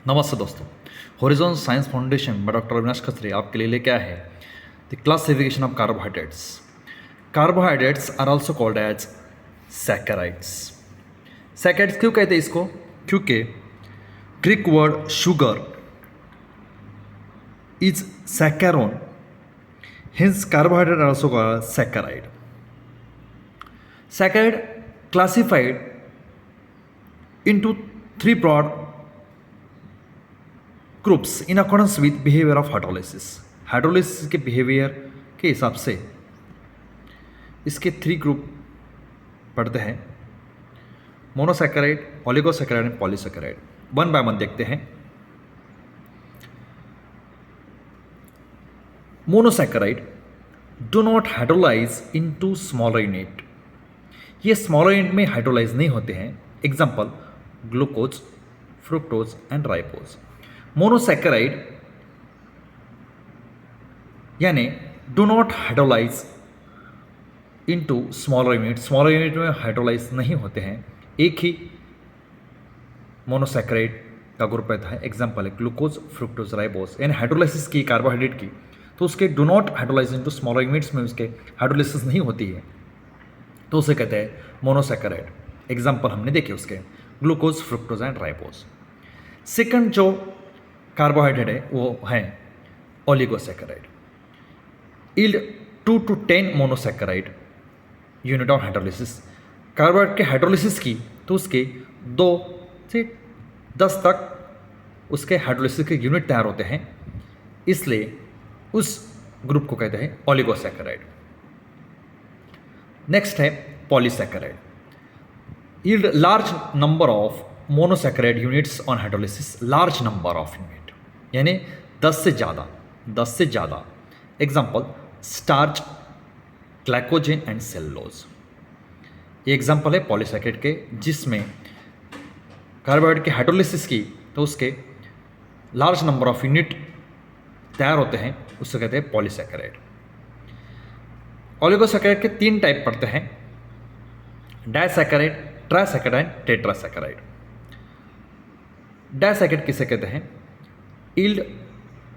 नमस्ते दोस्तों। Horizon science foundation में डॉक्टर अविनाश खत्री आपके लिए लेके आया है the classification of carbohydrates. Carbohydrates are also called as saccharides. Saccharides क्यों कहते हैं इसको? क्योंकि Greek word sugar is saccharon, hence carbohydrate are also called saccharide. Saccharide classified into three broad groups in accordance with behavior of hydrolysis. Hydrolysis के behaviour के हिसाब से इसके थ्री ग्रुप पढ़ते हैं: monosaccharide, oligosaccharide and polysaccharide. One by one देखते हैं। Monosaccharide do not hydrolyse into smaller unit. ये स्मॉलर यूनिट में हाइड्रोलाइज नहीं होते हैं। Example glucose, fructose and ribose. Monosaccharide यानी do not hydrolyse into smaller unit. Smaller unit में hydrolyse नहीं होते हैं। एक ही मोनोसैकेराइड का ग्रुप रहता है। एग्जांपल है ग्लूकोज, फ्रुक्टोज, राइबोज। यानी हाइड्रोलाइसिस की कार्बोहाइड्रेट की तो उसके do not hydrolyse into smaller units में उसके हाइड्रोलिसिस नहीं होती है, तो उसे कहते हैं मोनोसैकेराइड। एग्जांपल हमने देखे उसके glucose, fructose and ribose. Second जो कार्बोहाइड्रेट है वो है oligosaccharide. Yield 2 to 10 monosaccharide unit of hydrolysis. Carbohydrate के हाइड्रोलिसिस की तो उसके 2 से 10 तक उसके हाइड्रोलिसिस के यूनिट तैयार होते हैं, इसलिए उस ग्रुप को कहते हैं ओलिगोसैकेराइड। नेक्स्ट है polysaccharide. Yield large number of monosaccharide units on hydrolysis. Large number of unit यानी 10 से ज़्यादा। Example starch, glycogen and cellulose. ये एग्जांपल है पॉलीसैकेराइड के, जिसमें कार्बोहाइड्रेट के हाइड्रोलिसिस की तो उसके लार्ज नंबर ऑफ यूनिट तैयार होते हैं, उससे कहते हैं पॉलीसैकेराइड। ओलिगोसैकेराइड के 3 टाइप पड़ते हैं: disaccharide, trisaccharide and tetrasaccharide. Disaccharide किसे कहते हैं? Yield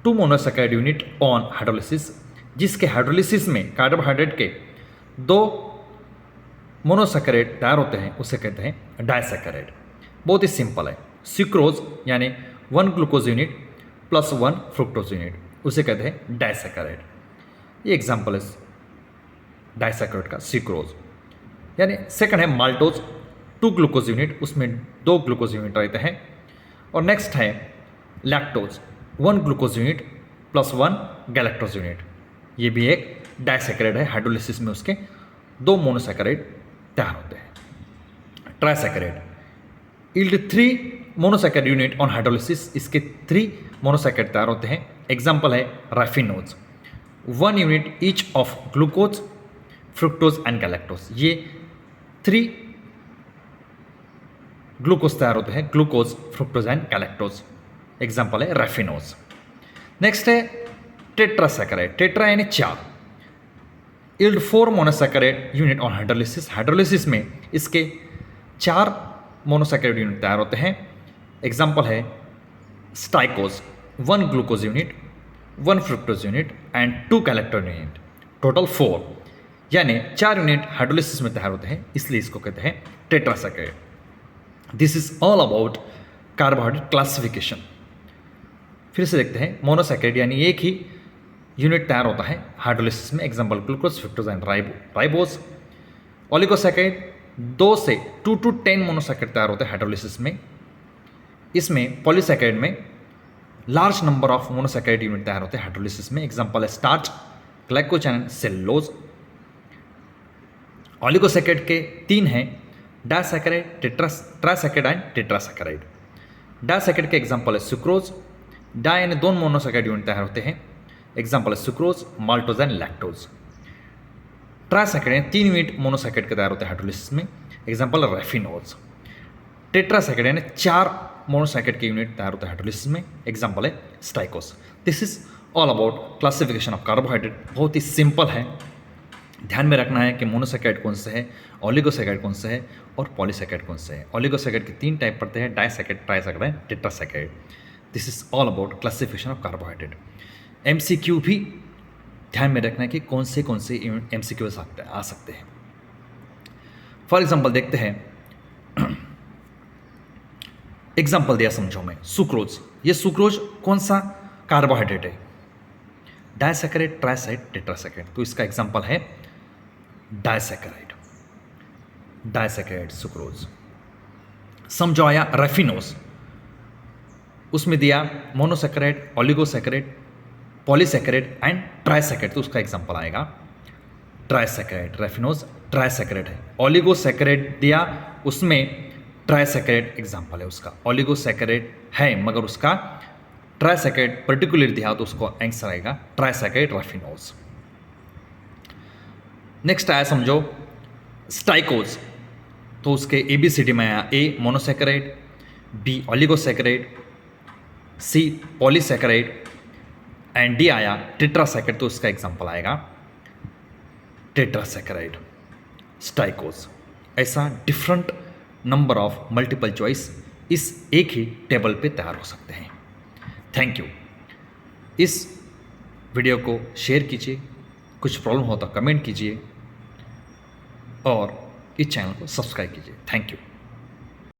2 monosaccharide unit on hydrolysis, जिसके हाइड्रोलिसिस में कार्बोहाइड्रेट के 2 मोनोसैकेराइड तैयार होते हैं, उसे कहते हैं डाइसैकेराइड। बहुत ही सिंपल है। सुक्रोज यानी 1 glucose unit plus 1 fructose unit, उसे कहते हैं डाइसैकेराइड। ये एग्जांपल है डाइसैकेराइड का, सुक्रोज। यानी सेकंड है माल्टोज, 2 ग्लूकोज यूनिट, उसमें 2 ग्लूकोज यूनिट रहते हैं। और नेक्स्ट है lactose, 1 glucose unit plus 1 galactose unit. ये भी एक डाइसैकेराइड है। हाइड्रोलिसिस में उसके 2 मोनोसैकेराइड तैयार होते हैं। Trisaccharide yield 3 monosaccharide unit on hydrolysis, इसके 3 मोनोसैकेराइड तैयार होते हैं। एग्जांपल है raffinose, 1 unit each of glucose, fructose and galactose. ये 3 ग्लूकोज तैयार होते हैं, glucose, fructose and galactose. Example है राफिनोज। नेक्स्ट है टेट्रासैकेराइड। टेट्रा यानी 4। Yield 4 monosaccharide unit on hydrolysis. Hydrolysis में इसके 4 मोनोसैकेराइड यूनिट तैयार होते हैं। एग्जांपल है स्टाइकोज, 1 glucose unit, 1 fructose unit and 2 galactose unit. Total 4 यानी 4 यूनिट हाइड्रोलिसिस में तैयार होते हैं, इसलिए इसको कहते हैं tetrasaccharide. This is all about carbohydrate classification. फिर से देखते हैं मोनोसैकेराइड यानी एक ही यूनिट तैयार होता है हाइड्रोलिसिस में। Example glucose, fructose and ribose. Oligosaccharide 2 से 2 to 10 मोनोसैकेराइड तैयार होते हैं हाइड्रोलिसिस में। इसमें पॉलीसैकेराइड में large number of monosaccharide unit तैयार होते हैं हाइड्रोलिसिस में। एग्जांपल है starch, glycogen and cellulose. Oligosaccharide के 3 हैं: disaccharide, trisaccharide and tetrasaccharide. Disaccharide के एग्जांपल है सुक्रोज, डाई यानी 2 मोनोसैकेराइड यूनिट तैयार होते हैं। एग्जांपल है sucrose, maltose and lactose. Trisaccharide 3 unit monosaccharide के तैयार होते हैं हाइड्रोलिसिस में। एग्जांपल है राफिनोज। टेट्रासैकेराइड यानी 4 मोनोसैकेराइड के यूनिट तैयार होते हैं हाइड्रोलिसिस में। एग्जांपल है stachyose. This is all about classification of carbohydrate. बहुत ही सिंपल है। ध्यान में रखना है कि मोनोसैकेराइड कौन सा है, ओलिगोसैकेराइड कौन सा है और पॉलीसैकेराइड कौन सा है। ओलिगोसैकेराइड के 3 टाइप पड़ते हैं: disaccharide, trisaccharide, tetrasaccharide. This is all about classification of carbohydrate. MCQ भी ध्यान में रखना है कि कौन से MCQ आ सकते हैं। फॉर एग्जाम्पल देखते हैं, एग्जाम्पल दिया समझो मैं, सुक्रोज। ये सुक्रोज कौन सा कार्बोहाइड्रेट है? Disaccharide, trisaccharide, टेट्रासैकेराइड। तो इसका एग्जाम्पल है डाइसैकेराइड, डाइसैकेराइड सुक्रोज। समझो आया रेफिनोज, उसमें दिया मोनोसैकेराइड, ओलिगोसैकेराइड, पॉलीसैकेराइड एंड ट्राइसैकेराइड। तो उसका एग्जाम्पल आएगा ट्राइसैकेराइड। रेफिनोज ट्राइसैकेराइड है। ओलिगोसैकेराइड दिया, उसमें ट्राइसैकेराइड एग्जाम्पल है उसका। ओलिगोसैकेराइड है मगर उसका ट्राइसैकेराइड पर्टिकुलर दिया तो उसको आंसर आएगा ट्राइसैकेराइड रेफिनोज। नेक्स्ट आया समझो स्टाइकोज। तो उसके ABCD में आया A monosaccharide, B oligosaccharide, C polysaccharide and D आया टेट्रासैकेराइड। तो उसका एग्जाम्पल आएगा टेट्रासैकेराइड स्टाइकोज। ऐसा different number of multiple choice इस एक ही टेबल पे तैयार हो सकते हैं। Thank you. इस वीडियो को शेयर कीजिए, कुछ प्रॉब्लम हो तो कमेंट कीजिए और इस चैनल को सब्सक्राइब कीजिए। Thank you.